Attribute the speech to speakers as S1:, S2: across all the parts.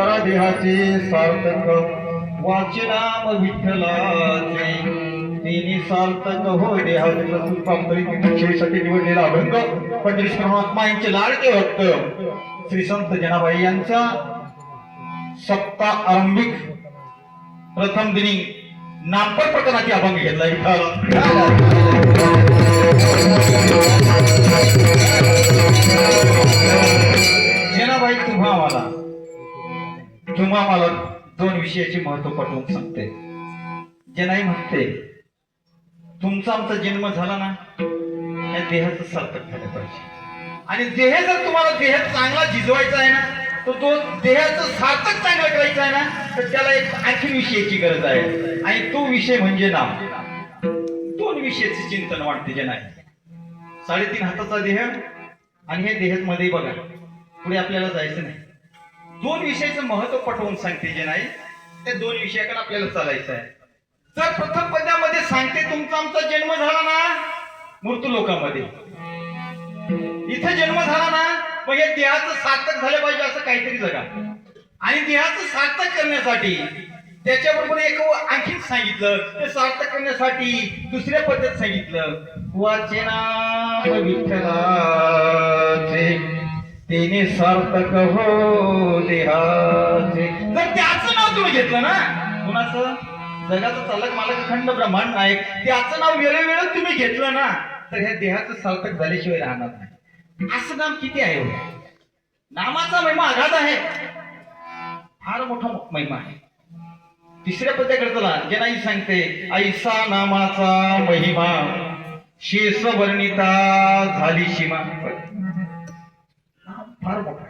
S1: करा देहाचे सार्थक वाचे नाम विठ्ठलाचे तिने सार्थक हो देहाचे सुखांतरीसाठी निवडलेला अभंग पंढरीश परमात्मा यांचे लाडके भक्त श्री संत जनाबाई यांचा सप्ता आरंभिक प्रथम दिनी नामपर प्रकरणाची अभंग घेतला जनाबाई तुम्हा मला दोन विषयाचे महत्व पटवून सांगते. जनाई म्हणते तुमचा आमचा जन्म झाला ना या देहाचं सार्थक झालं पाहिजे आणि देह जर तुम्हाला देह चांगला झिजवायचा आहे ना तर तो देहाचं सार्थक चांगलं करायचं आहे ना तर त्याला एक आणखी विषयाची गरज आहे आणि तो विषय म्हणजे नाम. दोन विषयाचे चिंतन वाटते जनाई. 3.5 हाताचा देह आणि हे देहामध्ये बघा पुढे आपल्याला जायचं नाही. दोन विषयाचं महत्व पटवून सांगते जनाई. त्या दोन विषयाकडे आपल्याला चालायचं आहे. तर प्रथम पद्यामध्ये सांगते तुमचा आमचा जन्म झाला ना मृत्यू लोकांमध्ये इथे जन्म झाला ना मग या देहाचं सार्थक झालं पाहिजे असं काहीतरी जगा आणि देहाचं सार्थक करण्यासाठी त्याच्याबरोबर एक आणखी सांगितलं ते सार्थक करण्यासाठी दुसऱ्या पद्धत सांगितलं वाचे नाम विठ्ठलाचे तिने सार्थक हो देहाचे. जर त्याचं नाव तुम्ही घेतलं ना कुणाचं जगाचं चालक मालक अखंड ब्रह्मांड नायक त्याचं नाव वेळोवेळी तुम्ही घेतलं ना तर ह्या देहाचं सार्थक झाल्याशिवाय राहणार नाही. असं नाम किती आहे नामाचा महिमा आघात आहे फार मोठा महिमा आहे. तिसऱ्या पद्याकडे चला जनाई सांगते ऐसा नामाचा महिमा शेष वर्णिता झाली सीमा. फार मोठा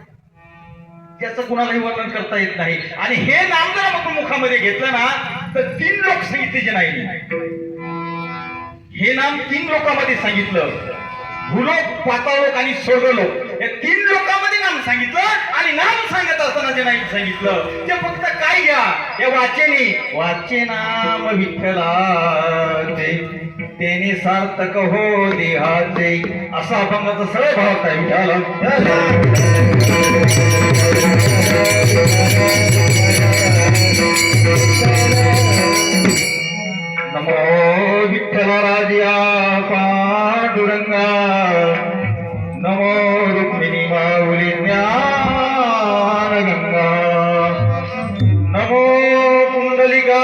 S1: त्याचं कुणालाही वर्णन करता येत नाही आणि हे नाम जर आपण मुखामध्ये घेतलं ना तर 3 लोक सांगितले जनाईने. हे नाम 3 लोकांमध्ये सांगितलं भूलोक पाताळलोक आणि स्वर्गलोक या 3 लोकांमध्ये नाम सांगितलं आणि नाम सांगत असताना जनाईने सांगितलं ते फक्त काय घ्या या वाचे नाम विठ्ठलाचे त्याने सार्थक हो देहाचे असा अभंगाचा सरळ भाव काय विठाला. नमो विठ्ठलराजा पांडुरंगा नमो रुक्मिणी माऊली ज्ञान गंगा नमो कुंडलिका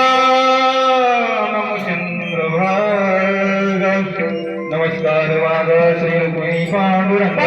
S1: नमो चंद्रभाग नमस्कार वाद श्री रुक्मिणी पांडुरंगा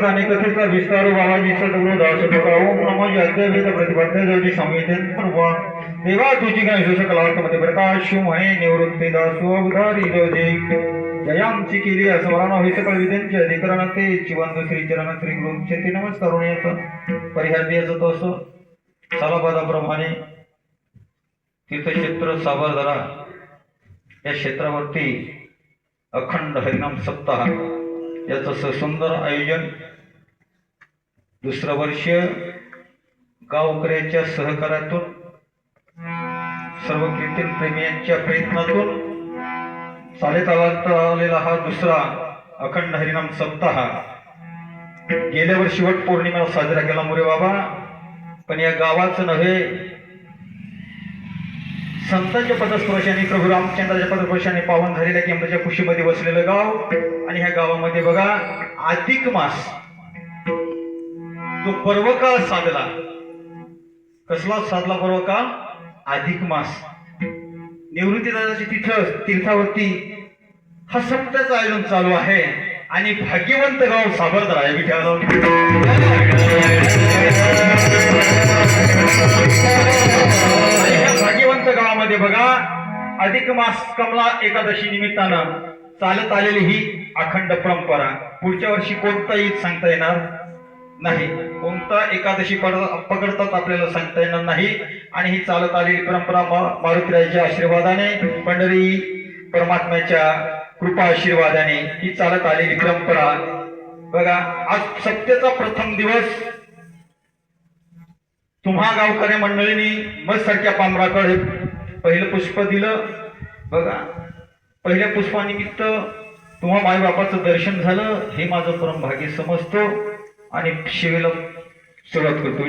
S1: आणि कथेचा विस्तार बाबाजी सद्गुरु दास ओम नमो यज्ञवेद प्रतिपद्ध जोजी संवेदन पूर्व देवा तुझी गणेश कलावंतमध्ये प्रकाश म्हणे निवृत्ती दासो उधारी जोजी जयांची केली स्मरण होई सकळ विद्यांचे अधिकरण ते चिवंत श्री चरण श्री गुरु चेती नमस्कार होण्याचं परिहार द्यायचं तो असो सालाबादाप्रमाणे तीर्थक्षेत्र सावरदरा या क्षेत्रावरती अखंड हरिनाम सप्ताह याचं सुंदर आयोजन दुसरं वर्ष गावकऱ्यांच्या सहकार्यातून सर्व कीर्तन प्रेमीयांच्या प्रयत्नातून चालत आलेला हा दुसरा अखंड हरिनाम सप्ताह गेल्या वर्षी वट पौर्णिमेला साजरा केला मोरे बाबा, पण या गावाचं नव्हे संतांच्या पदस्पर्शाने प्रभू रामचंद्राच्या पदस्पर्शाने पावन झालेल्या केंद्राच्या कुशीमध्ये बसलेलं गाव. आणि ह्या गावामध्ये बघा अधिक मास तो पर्वकाळ साधला. कसला साधला पर्वकाळ? अधिक मास. निवृत्तीदादाची तीर्थावरती हा सप्त्याचं आयोजन चालू आहे आणि भाग्यवंत गाव सावरदरा आहे विठ्ठल. भाग्यवंत गावामध्ये बघा अधिक मास कमला एकादशी निमित्तानं चालत आलेली ही अखंड परंपरा पुढच्या वर्षी कोणताही सांगता येणार नाही. कोणता एकादशी पकडतात आपल्याला सांगता येणार नाही. आणि ही चालत आलेली परंपरा मारुतीराजाच्या आशीर्वादाने पंढरी परमात्म्याच्या कृपा आशीर्वादाने ही चालत आलेली परंपरा बघा. आज सप्त्याचा प्रथम दिवस तुम्हा गावकरी मंडळींनी मस्त सारख्या पामराकडे पहिलं पुष्प दिलं बघा. पहिल्या पुष्पानिमित्त तुम्हा मायबापाचं दर्शन झालं हे माझं परम भाग्य समजतो आणि शिवेला सुरुवात करतो.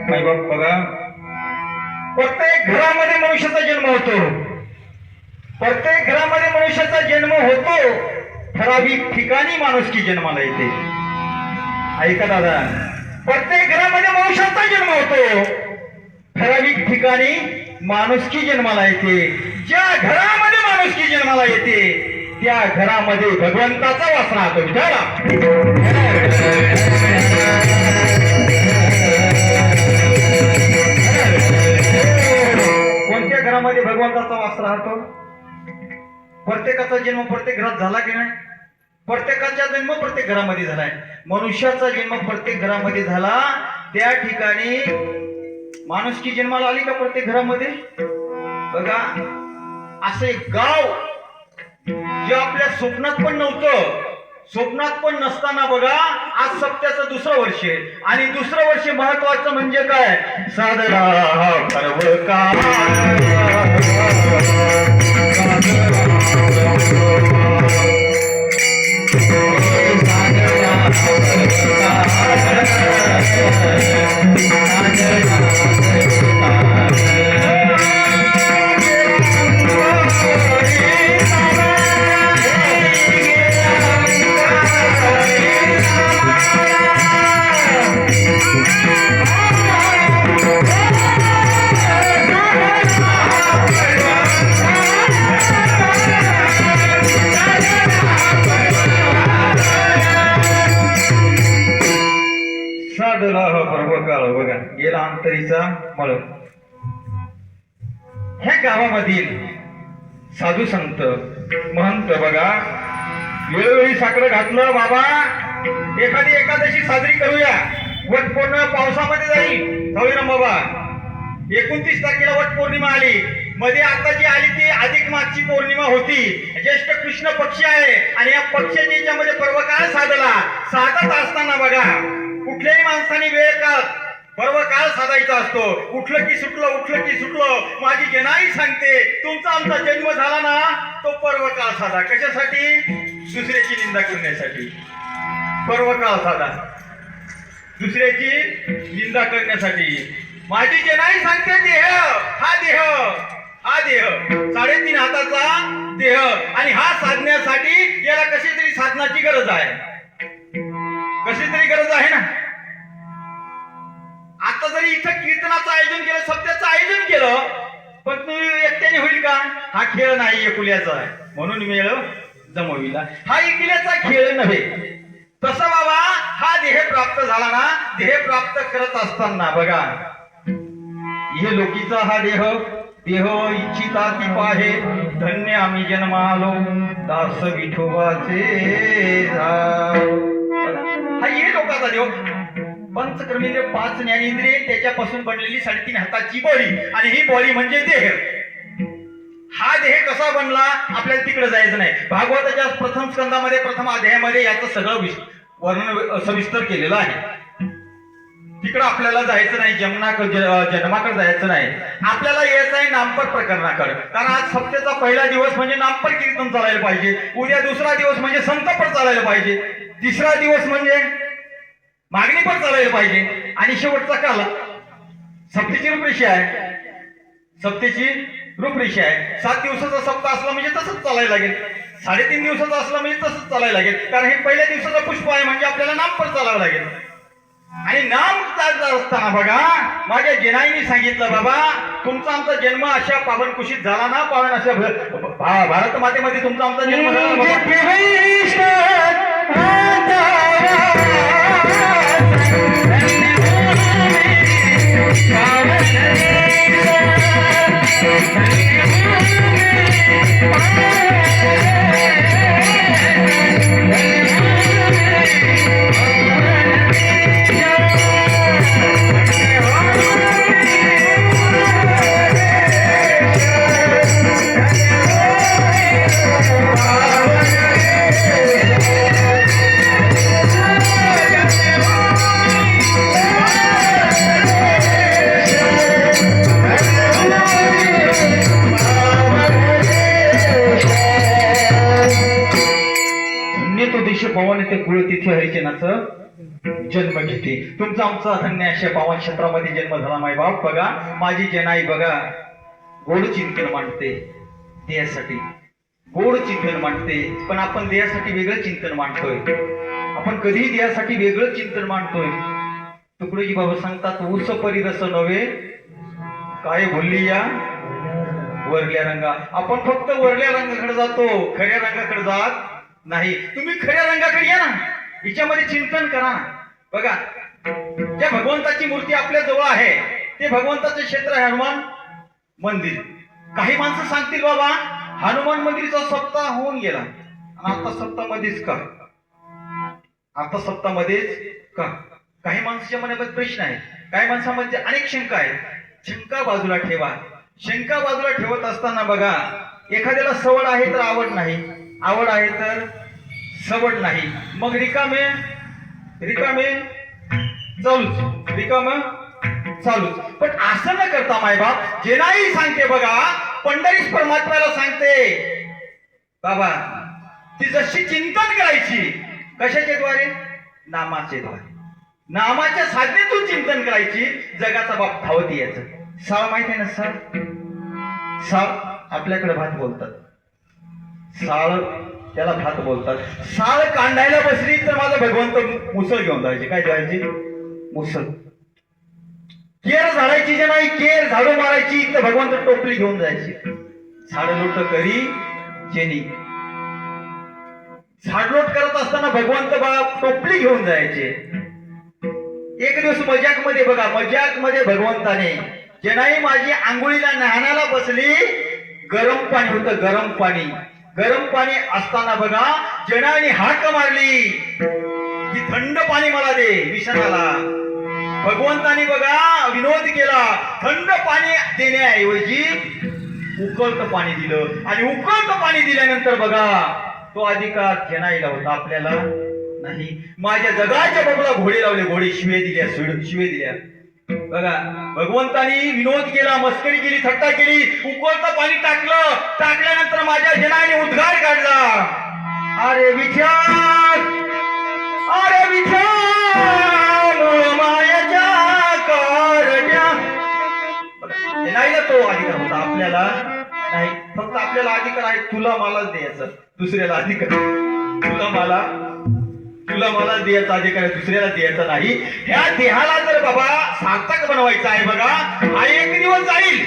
S1: मायबाप बघा प्रत्येक घरामध्ये मनुष्याचा जन्म होतो. प्रत्येक घरामध्ये मनुष्याचा जन्म होतो. ठराविक ठिकाणी माणुसकी जन्माला येते. ऐका दादा, प्रत्येक घरामध्ये मनुष्याचा जन्म होतो. ठराविक ठिकाणी माणुसकी जन्माला येते. ज्या घरामध्ये माणुसकी जन्माला येते त्या घरामध्ये भगवंताचा वास राहतो. कोणत्या घरामध्ये भगवंताचा वास राहतो? प्रत्येकाचा जन्म प्रत्येक घरात झाला की नाही? प्रत्येकाचा जन्म प्रत्येक घरामध्ये झालाय. मनुष्याचा जन्म प्रत्येक घरामध्ये झाला. त्या ठिकाणी माणुसकी जन्माला आली का प्रत्येक घरामध्ये? बघा असं एक गाव जे आपल्या स्वप्नात पण नव्हतं, स्वप्नात पण नसताना बघा आज सप्त्याचं दुसरं वर्ष आणि दुसरं वर्ष महत्वाचं म्हणजे काय? साधना पर्वकाळ बघा गेला अंतरीचा मळ. ह्या गावामधील साधू संत महंत बघा वेळोवेळी साकडं घातलं. बाबा एखादी एकादशी साजरी करूया. वट पौर्णिमा पावसामध्ये जाईल सावळीराम बाबा. 29 तारखेला वट पौर्णिमा आली. मध्ये आता जी आली ती अधिक मासची पौर्णिमा होती. ज्येष्ठ कृष्ण पक्ष आहे आणि या पक्षाच्या याच्यामध्ये पर्वकाळ साधला. साधत असताना बघा कुठल्याही माणसाने वेळ काळ पर्वकाळ साधायचा असतो. उठलं की सुटलं माझी जनाई सांगते तुमचा आमचा जन्म झाला ना तो पर्वकाळ साधा. कशासाठी? दुसऱ्याची निंदा करण्यासाठी. पर्वकाळ साधा दुसऱ्याची निंदा करण्यासाठी. माझी जनाई सांगते देह हा देह 3.5 हाताचा देह आणि हा साधण्यासाठी याला कशी तरी साधनाची गरज आहे. कशी तरी गरज आहे ना. आता जरी इथं कीर्तनाचं आयोजन केलं, सप्त्याचं आयोजन केलं पण तू एकट्याने होईल का? हा खेळ नाही एकुल्याचा, म्हणून मेळ जमविला. हा एकुल्याचा खेळ नव्हे. तसा बाबा हा देह प्राप्त झाला ना, देह प्राप्त करत असताना बघा, हे लोकीचा हा देह देह इच्छिता ती पाहे, धन्य आम्ही जन्मालो दास विठोबाचे हा ये लोकाचा देव. पंचकर्मेंद्रिय, 5 ज्ञानेंद्रिय, त्याच्यापासून बनलेली 3.5 हाताची बॉडी, आणि ही बॉडी म्हणजे देह. हा देह कसा बनला आपल्याला तिकडे जायचं नाही. भागवताच्या प्रथम स्कंदामध्ये प्रथम अध्यायामध्ये याचं सगळं वर्णन सविस्तर केलेलं आहे. तिकडं आपल्याला जायचं नाही, जन्माकडे जायचं नाही. आपल्याला यायचं आहे नामपर प्रकरणाकडे. कारण आज सप्तेचा पहिला दिवस म्हणजे नामपर कीर्तन चालायला पाहिजे, उद्या दुसरा दिवस म्हणजे संतपर चालायला पाहिजे, तिसरा दिवस म्हणजे मागणीपर चालायला पाहिजे, आणि शेवटचा काल सप्तेची रूपरेषा आहे. सप्तेची रूपरेषा आहे. 7 दिवसाचा सप्ताह असला म्हणजे तसंच चालायला लागेल, 3.5 दिवसाचा असला म्हणजे तसंच चालायला लागेल. कारण हे पहिल्या दिवसाचा पुष्प आहे म्हणजे आपल्याला नामपर चालावं लागेल. आणि नाम चालत असताना बघा माझ्या जेनाईने सांगितलं, बाबा तुमचा आमचा जन्म अशा पावन कुशीत झाला ना, पावन अशा भारत मातेमध्ये तुमचा आमचा जन्म पवन ते कुळ तिथे हरिचनाचं जन्म घेते. तुमचा आमचा धन्य अशा पावन क्षेत्रामध्ये जन्म झाला. माय बाप बघा, माझी जनाई बघा गोड चिंतन मांडते देहासाठी, गोड चिंतन मांडते. पण आपण देहासाठी वेगळं चिंतन मांडतोय. आपण कधीही देहासाठी वेगळं चिंतन मांडतोय. तुकडोजी बाबा सांगतात, ऊस परिरस नव्हे काय बोलली या वरल्या रंगा. आपण फक्त वरल्या रंगाकडे जातो, खऱ्या रंगाकडे जात नाही. तुम्ही खऱ्या रंगाकडे या ना, हिच्यामध्ये चिंतन करा ना. बघा, ज्या भगवंताची मूर्ती आपल्या जवळ आहे ते भगवंताचे क्षेत्र आहे हनुमान मंदिर. काही माणसं सांगतील, बाबा हनुमान मंदिरचा सप्ताह होऊन गेला आणि आता सप्तामध्येच का, आता सप्तामध्येच का. काही माणसाच्या मनामध्ये प्रश्न आहे, काही माणसामध्ये अनेक शंका आहेत. शंका बाजूला ठेवा. शंका बाजूला ठेवत असताना बघा, एखाद्याला सवड आहे तर आवड नाही, आवड आहे तर सवड नाही, मग रिकामे रिकामे चालूच, रिकाम चालूच. पण असं न करता मायबाप जे नाही सांगते बघा, पंढरीस परमात्म्याला सांगते, बाबा ती जशी चिंतन करायची कशाच्या द्वारे, नामाचे द्वारे, नामाच्या साधनेतून चिंतन करायची. जगाचा बाप धावत यायचं. साळ माहिती आहे ना, साळ, साळ आपल्याकडे भात बोलतात, साळ त्याला भात बोलतात. साळ कांडायला बसली तर माझा भगवंत मुसळ घेऊन जायचे. काय जायचे, मुसळ. केर झाडायची जे नाही, केर झाडू मारायची तर भगवंत टोपली घेऊन जायची. झाडलोट करी जेनी, झाडलोट करत असताना भगवंत बाप टोपली घेऊन जायचे. एक दिवस मजाक मध्ये बघा, मजाक मध्ये भगवंताने जे नाही माझी आंघोळीला न्हाण्याला बसली, गरम पाणी होतं, गरम पाणी. गरम पाणी असताना बघा जनाने हाक मारली की थंड पाणी मला दे विषणाला. भगवंतानी बघा विनोद केला, थंड पाणी देण्याऐवजी उकळतं पाणी दिलं. आणि उकळतं पाणी दिल्यानंतर बघा तो अधिकार जनाईला होता, आपल्याला नाही. माझ्या जगाच्या बाजूला घोडे लावले, घोडे शिवे दिल्या, शिवे दिल्या. बघा भगवंतानी विनोद केला, मस्करी केली, थट्टा केली, उकळतं पाणी टाकलं. टाकल्यानंतर माझ्या जनाईने उद्गार काढला, अरे विठ्ठल, अरे विठ्ठल मायाच्या कारट्या. जनाईला तो अधिकार होता, आपल्याला नाही. फक्त आपल्याला अधिकार आहे तुला मलाच द्यायचं, दुसऱ्याला अधिकार तुला मला द्यायचा अधिकार आहे, दुसऱ्याला द्यायचा नाही. ह्या देहाला जर बाबा सार्थक बनवायचा आहे बघा, हा एक दिवस जाईल,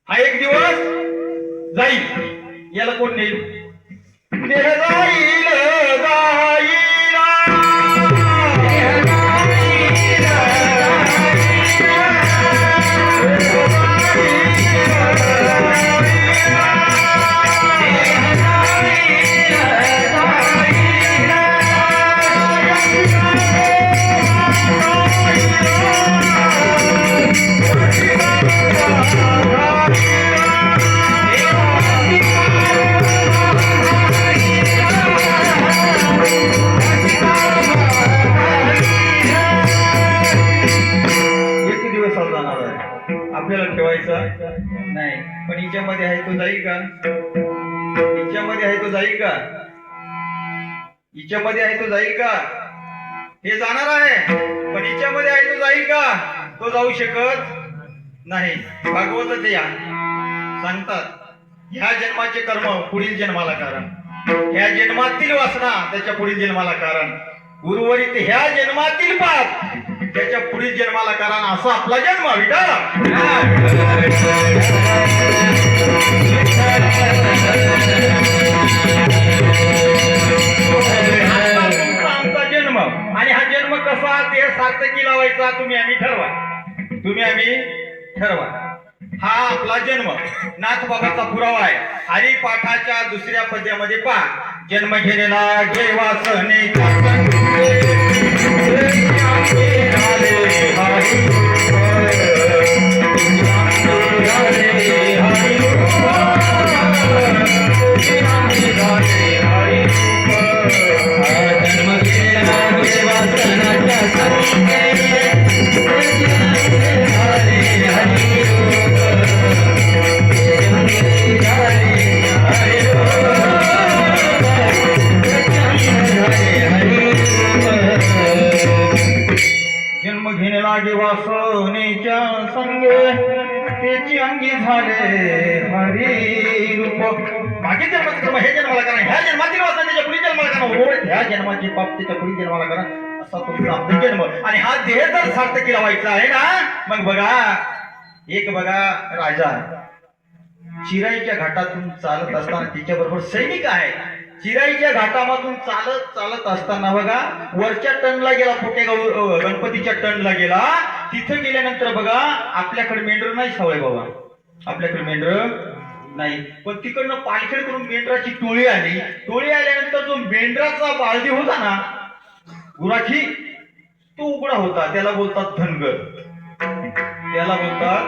S1: हा एक दिवस जाईल, याला कोण नेईल? देह जाईल जाईल आपल्याला ठेवायचा नाही. पण हिच्यामध्ये आहे तो जाईल का? हिच्यामध्ये आहे तो जाईल का? हिच्यामध्ये आहे तो जाईल का? हे जाणार आहे, पण हिच्यामध्ये आहे तो जाईल का? तो जाऊ शकत नाही. भागवत ते सांगतात, ह्या जन्माचे कर्म पुढील जन्माला कारण, ह्या जन्मातील वासना त्याच्या पुढील जन्माला कारण, उर्वरित ह्या जन्मातील पाप त्याच्या पुढील जन्माला कारण. असा आपला जन्म विटा आमचा जन्म. आणि हा जन्म कसा ते सार्थकी लावायचा तुम्ही आम्ही ठरवा, तुम्ही आम्ही ठरवा. हा आपला जन्म नाथबाबाचा पुरावा आहे. हरिपाठाच्या दुसऱ्या पद्यामध्ये पहा, जन्म घेणेला घे वासने वासनेच्या संगे त्याची अंगी झाले हरी रूप. मागे जन्माचे कर्म हे जन्माला करा, ह्या जन्मातील वासना त्याच्या पुढील जन्माला करा, ह्या जन्माची पाप त्याच्या पुढील जन्माला करा. असा तुमचा आपला जन्म. आणि हा देह जर सार्थकी लावायचा आहे ना, मग बघा एक बघा राजा चिराईच्या घाटातून चालत असताना तिच्याबरोबर सैनिक आहे. चिराईच्या घाटामधून चालत चालत असताना बघा वरच्या टनला गेला, पोटेगाव गणपतीच्या टनला गेला. तिथं गेल्यानंतर बघा आपल्याकडे मेंढर नाही सावळे बाबा, आपल्याकडे मेंढर नाही. पण तिकडनं पालखेड करून मेंढराची टोळी आली. टोळी आल्यानंतर जो मेंढराचा बालदी होता ना गुराखी, तो उघडा होता. त्याला बोलतात धनगर, त्याला बोलतात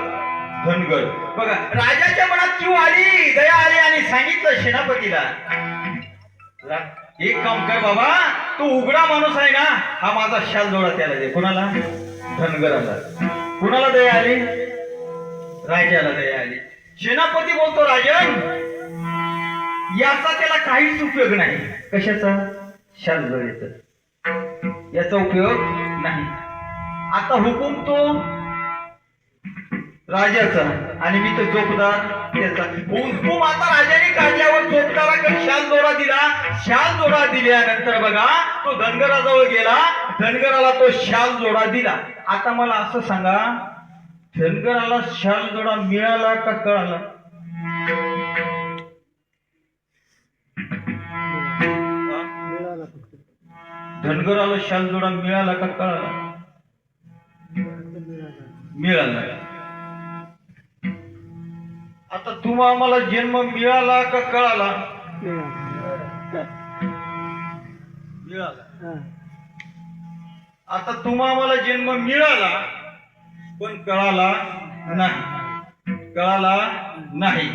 S1: धनगर. बघा राजाच्या मनात क्यू आली, दया आली आणि सांगितलं सेनापतीला, एक काम कर बाबा, तो उघडा माणूस आहे ना, हा माझा शाल जोडा त्याला दे. कोणाला? धनगराला. कुणाला दया आली? राजाला दया आली. सेनापती बोलतो, राजन याचा त्याला काहीच उपयोग नाही. कशाचा? शाल जोडायचा, याचा उपयोग नाही. आता हुकूम तो राजाचा आणि मी तो जोपदार त्याचा. हुकूम आता राजाने काढल्यावर जोपदाराकडे शाल जोडा दिला. शाल जोडा दिल्यानंतर बघा तो धनगराजवळ गेला, धनगराला तो शाल जोडा दिला. आता मला असं सांगा, धनगराला शाल जोडा मिळाला का कळाला? धनगराला शाल जोडा मिळाला का कळाला? मिळाला. आता तुम्हा आम्हाला जन्म मिळाला का कळाला? मिळाला. आता तुम्हा आम्हाला जन्म मिळाला पण कळाला नाही, कळाला नाही.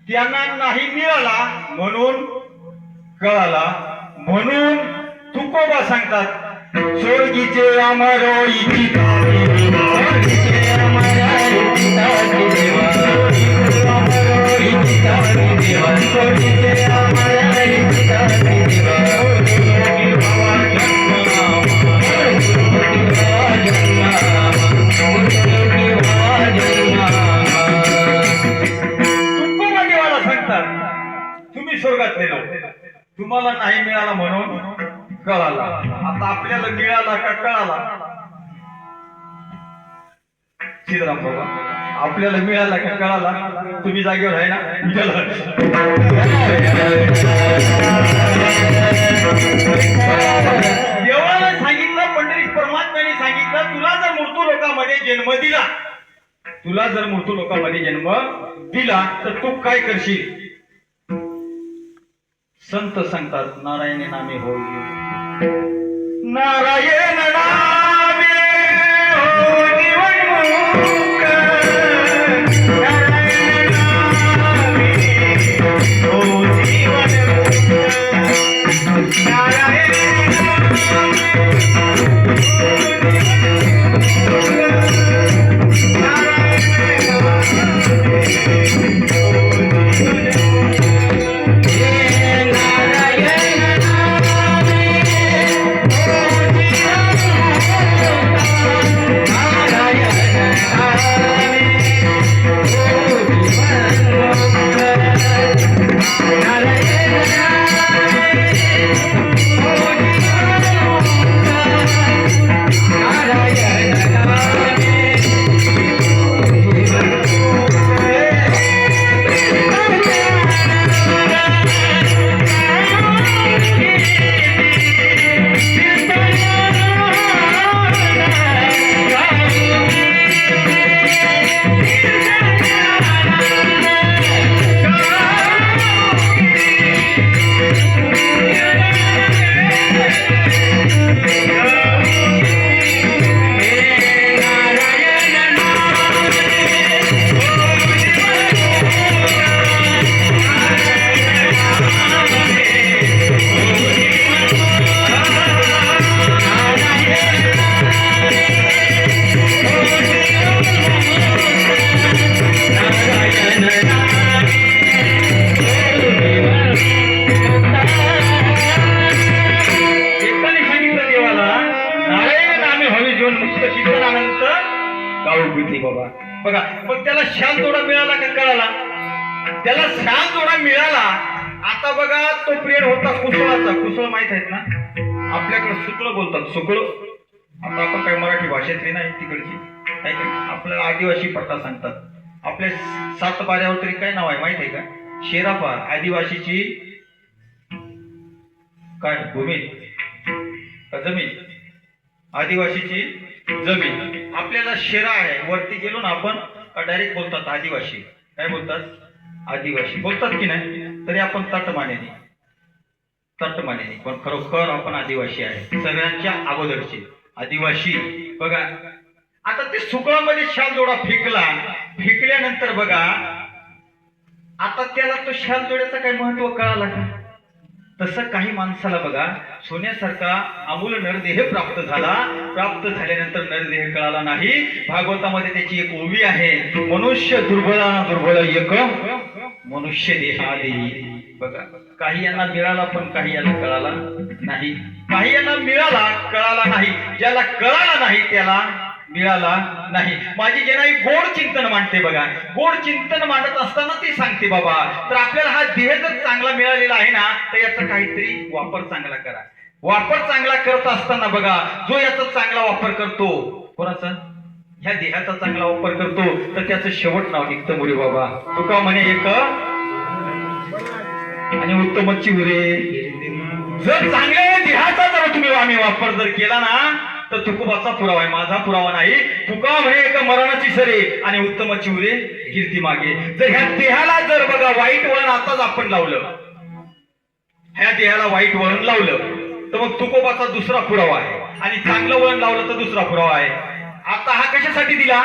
S1: त्यांना नाही मिळाला म्हणून कळाला. म्हणून तुकोबा सांगतात, स्वर्गीचे अमरोईची तुम्ही स्वर्गातले लोक, तुम्हाला नाही मिळाला म्हणून कळाला. आता आपल्याला मिळाला का कळाला? सीताराम बाबा आपल्याला मिळाला का कळाला? तुम्ही जागेवर आहे ना? देवाला सांगितलं, पंढरीत परमात्म्याने सांगितलं, तुला जर मृत्यू लोकांमध्ये जन्म दिला, तुला जर मृत्यू लोकांमध्ये जन्म दिला तर तू काय करशील? संत सांगतात नारायण नामे हो, नारायण नामे हो जीवनमुक्त, नारायण नामे हो जीवनमुक्त, नारायण बघा. पण त्याला शाल जोडा मिळाला का कळाला? त्याला शाल जोडा मिळाला. आता बघा तो प्रिय होता कुसळाचा. कुसळ माहित आहेत ना? आपल्याकडे सुकळ बोलतात, सुकळ. आता आपण काही मराठी भाषेतली नाही तिकडची, आपल्याला आदिवासी पट्टा सांगतात. आपल्या 7 बाऱ्यावर तरी काय नाव आहे माहित आहे का? शेराफा. आदिवासीची काय भूमी का जमीन? आदिवासीची जमीन. आपल्याला शेरा आहे. वरती गेलो ना आपण डायरेक्ट बोलतात आदिवासी. काय बोलतात? आदिवासी बोलतात की नाही? तरी आपण तटमानेने पण खरोखर आपण आदिवासी आहे. सगळ्यांच्या अगोदरचे आदिवासी. बघा आता ते सुकळामध्ये शाल जोडा फेकल्यानंतर बघा आता त्याला तो शाल जोड्याचं काय महत्व कळालं का? तसं काही माणसाला बघा सोन्यासारखा अमूल नरदेह प्राप्त झाल्यानंतर नरदेह कळाला नाही. भागवतामध्ये त्याची एक ओवी आहे, मनुष्य दुर्बल एक मनुष्य देहादी. बघा काही यांना मिळाला पण काही यांना कळाला नाही. काही यांना मिळाला कळाला नाही. ज्याला कळाला नाही त्याला मिळाला नाही. माझी जेनाई गोड चिंतन मांडते बघा. गोड चिंतन मांडत असताना ती सांगते बाबा तर आपल्याला हा देह जर चांगला मिळालेला आहे ना तर याचा काहीतरी वापर चांगला करा. वापर चांगला करत असताना बघा जो याचा चांगला वापर करतो, कोणाचा? ह्या देहाचा चांगला वापर करतो तर त्याचं शेवट नाव निघतं मुरे बाबा. तुका म्हणे एक आणि उत्तमची उरे. जर चांगल्या देहाचा जर तुम्ही आम्ही वापर जर केला ना तर तुकोबाचा पुरावा आहे, माझा पुरावा नाही. तुका म्हणे एका मरणाची सरे आणि उत्तमची उरे कीर्ती मागे. जर ह्या देहाला जर बघा वाईट वळण आताच आपण लावलं, ह्या देहाला वाईट वळण लावलं तर मग तुकोबाचा दुसरा पुरावा आहे आणि चांगलं वळण लावलं तर दुसरा पुरावा आहे. आता हा कशासाठी दिला?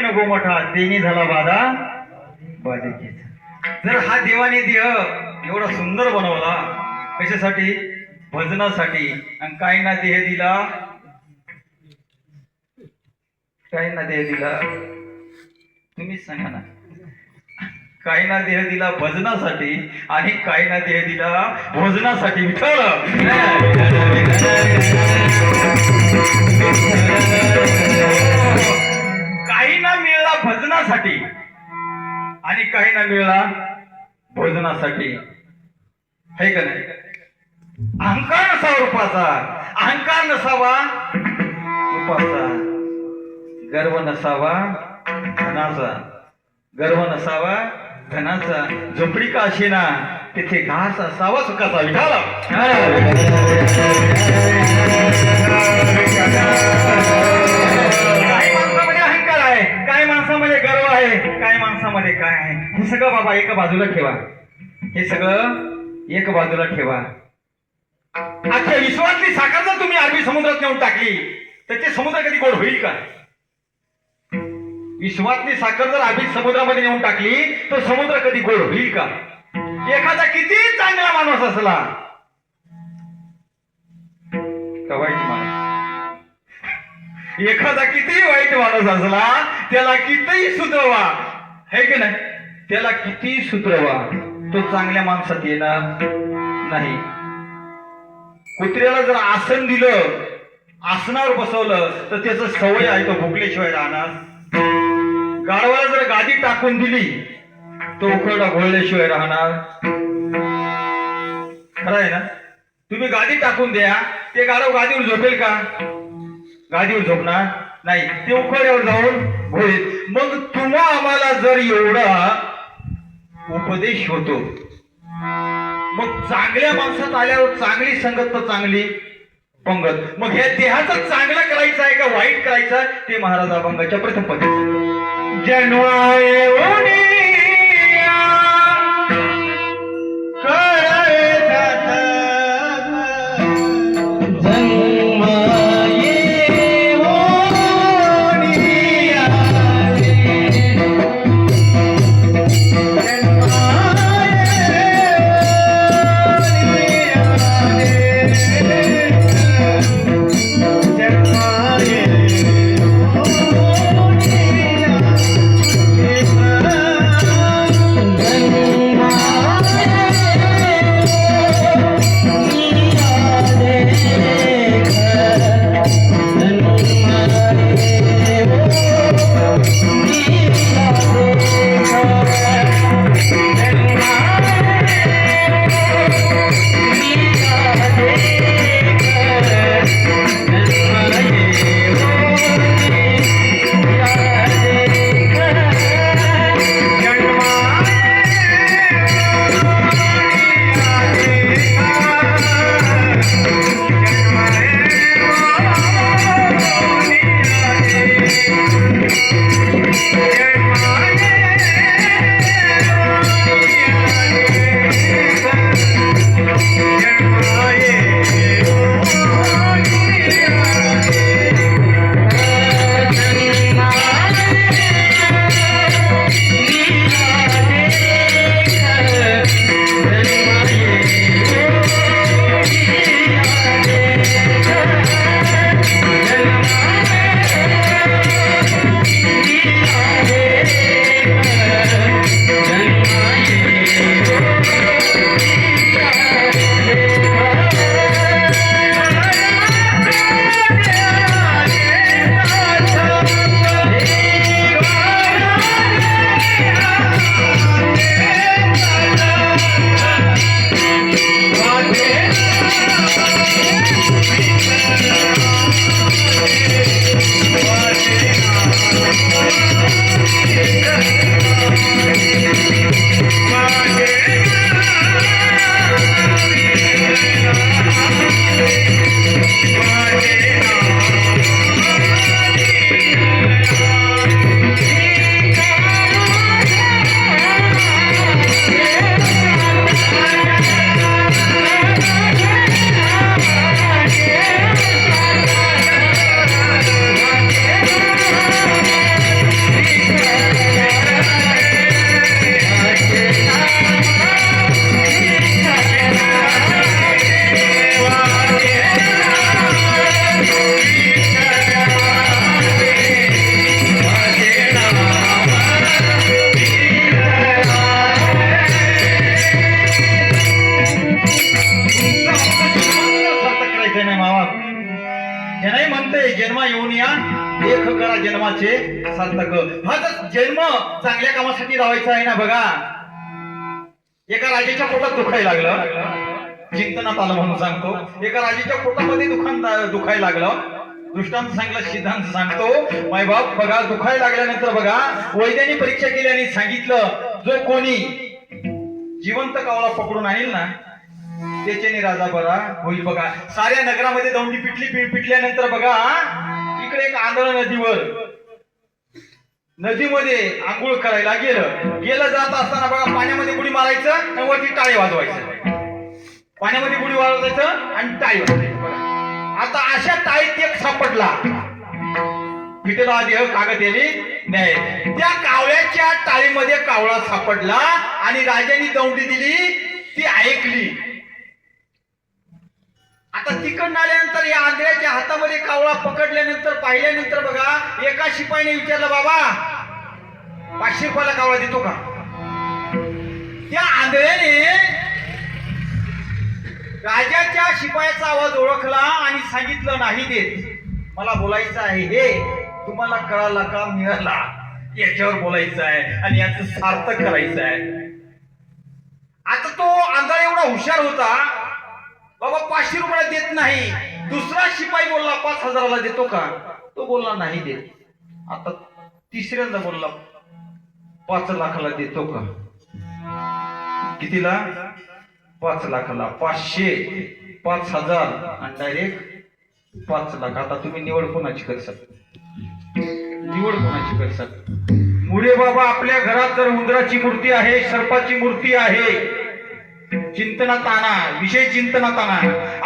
S1: न गोमठा तेनी झाला बाधा बाधिकेचा. जर हा देवाने देह एवढा सुंदर बनवला कशासाठी? भजनासाठी. आणि काय ना देह दिला, काय ना देह दिला, तुम्हीच सांगा ना. काय ना देह दिला भजनासाठी आणि काय ना देह दिला भोजनासाठी. विठ्ठल काही ना मिळला भजनासाठी आणि काही ना मिळला भोजनासाठी. हे का नाही? अहंकार नसावा रूपाचा, अहंकार नसावा रूपाचा, गर्व नसावा धनाचा, गर्व नसावा धनाचा. झोपडी का असेना तिथे घास असावा सुखाचा. विठाला काही माणसामध्ये अहंकार आहे, काही माणसामध्ये गर्व आहे, काही माणसामध्ये काय आहे. हे सगळं बाबा एका बाजूला ठेवा, हे सगळं एक बाजूला ठेवा. अख्ख्या विश्वातली साखर जर तुम्ही अरबी समुद्रात नेऊन टाकली तर ते समुद्र कधी गोड होईल का? विश्वातली साखर जर अरबी समुद्रामध्ये नेऊन टाकली तर समुद्र कधी गोड होईल का? एखादा किती चांगला माणूस असला का वाईट माणूस, एखादा किती वाईट माणूस असला त्याला कितीही सुधरवा, है की नाही? त्याला किती सुधरवा तो चांगल्या माणसात येणार नाही. कुत्र्याला जर आसन दिलं, आसनावर बसवलं तर त्याचं सवय आहे, तो भुकल्याशिवाय राहणार. गाढवाला जर गादी टाकून दिली तो उखळडा घोळल्याशिवाय राहणार. खरं आहे ना? तुम्ही गादी टाकून द्या, ते गाढव गादीवर झोपेल का? गादीवर झोपणार नाही, ते उखळड्यावर जाऊन घोळेल. मग तुम्हा आम्हाला जर एवढा उपदेश होतो, मग चांगल्या माणसात आल्यावर चांगली संगत तर चांगली पंगत. मग हे देहाचं चांगलं करायचं आहे का वाईट करायचं आहे ते महाराज अभंगाच्या प्रथम पद्धती. जन्माये लेख करा जन्माचे सार्थक. हा जर जन्म चांगल्या कामासाठी लावायचा आहे ना बघा. एका राजाच्या पोटात दुखायला लागलं, चिंतनात आलं म्हणून सांगतो. एका राजाच्या पोटामध्ये दुखायला लागलं. दृष्टांत सांगला, सिद्धांत सांगतो. मायबाप बघा, दुखायला लागल्यानंतर बघा वैद्याने परीक्षा केली आणि सांगितलं जो कोणी जिवंत कावळा पकडून आणील ना त्याच्याने राजा बरा होईल. बघा साऱ्या नगरामध्ये दौंडी पिटल्यानंतर बघा इकडे एक आंधळ नदीमध्ये आंघोळ करायला गेलं जात असताना बघा पाण्यामध्ये बुडी मारायचं आणि वरती टाळे वाजवायचं. पाण्यामध्ये बुडी वाजवायचं आणि टाळी वाजवायचं. आता अशा टाळीत एक सापडला, पिटेला देह कागद याने नाही. त्या कावळ्याच्या टाळीमध्ये कावळा सापडला आणि राजाने दौंडी दिली, ती ऐकली. आता तिकडनं आल्यानंतर या आंधळ्याच्या हातामध्ये कावळा पकडल्यानंतर पाहिल्यानंतर बघा एका शिपाईने विचारलं, बाबा 500 रुपयाला कावळा देतो का? त्या आंधळ्याने राजाच्या शिपायाचा आवाज ओळखला आणि सांगितलं, नाही देत, मला बोलायचं आहे. हे तुम्हाला कळाला का मिळाला याच्यावर बोलायचं आहे आणि याचं सार्थक करायचं आहे. आता तो आंधळा एवढा हुशार होता, बाबा 500 रुपयाला देत नाही. दुसरा शिपाई बोलला 5000ला देतो का? तो बोलला नाही देत. आता तिसऱ्यांदा बोलला 5 लाखाला देतो का? कितीला? 5 लाखाला. 500, 5000 आणि डायरेक्ट 5 लाख. आता तुम्ही निवड कोणाची करसाल? निवड कोणाची करसाल? मुळे बाबा आपल्या घरात जर उंदराची मूर्ती आहे, सर्पाची मूर्ती आहे, चिंतनात आणा, विषय चिंतनात आणा.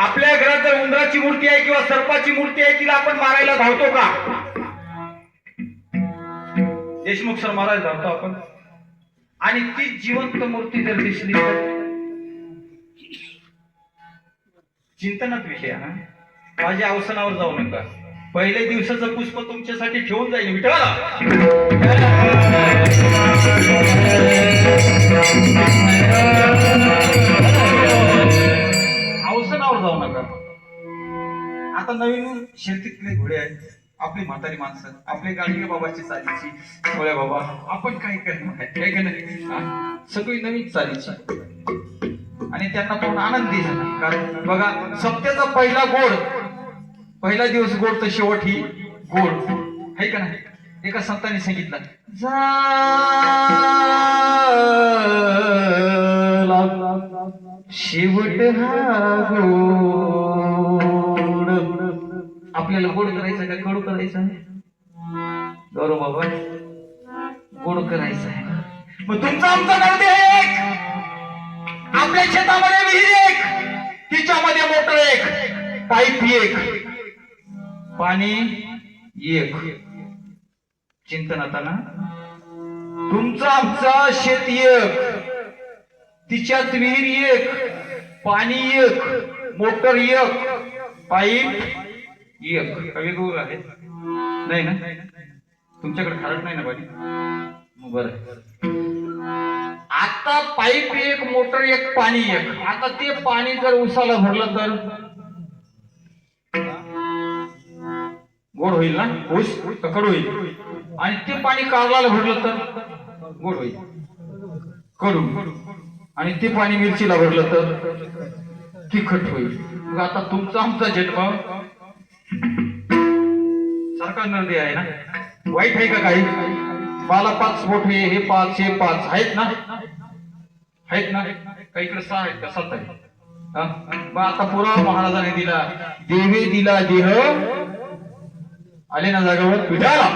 S1: आपल्या घरात जर उंदराची मूर्ती आहे किंवा सर्पाची मूर्ती आहे, तिला आपण मारायला धावतो का? देशमुख सर मारायला धावतो आपण. आणि ती जिवंत मूर्ती जर दिसली तर चिंतनात विषय हा. माझ्या अवसनावर जाऊ नका. पहिल्या दिवसाचं पुष्प तुमच्यासाठी ठेवून जाईल विठ्ठला. अवसनावर जाऊ नका. आता नवीन शेतीतले घोडे आहेत, आपली म्हातारी माणसं, आपले गाडगे बाबाची चालीची, थोड्या बाबा आपण काय करणार काय का नाही, सगळी नवीन चालीची. आणि त्यांना पण आनंदी झाला. कारण बघा सत्याचा पहिला गोड, पहिला दिवस गोड तर शेवट ही गोड आहे का नाही. एका संतांनी सांगितलं, शेवट हा गोड. आपल्याला गोड करायचं का कडू करायचं आहे? गौरव बाबा गोड करायचं आहे. मग तुमचा आमचा नदी एक, आपल्या शेतामध्ये विहीर एक, तिच्यामध्ये मोटर एक, पाईप एक, पाणी एक. चिंतनात आणा. तुमचा आमचा शेत एक, तिच्यात विहीर एक, पाणी एक, मोटर एक, पाईप एक. वेगवेगळं आहे नाही ना? तुमच्याकडे खारट नाही ना पाणी? बरं. आता पाईप एक, मोटर एक, पाणी एक. आता ते पाणी जर उसाला भरलं तर गोड होईल ना? ऊस कडू होईल. आणि ते पाणी कारल्याला भरलं तर गोड होईल, कडू. आणि ते पाणी मिरचीला भरलं तर तिखट होईल. मग आता तुमचा आमचा जन्म सारखा नदी आहे ना? वाईट आहे का काही? मला 5 मोठे, हे 5, हे 5 आहेत ना? आहेत ना? काही इकडे 6 आहेत का 7 आहेत? मग आता पुरा महाराजांनी दिला, देवे दिला देह, आले ना जागावर विठाला.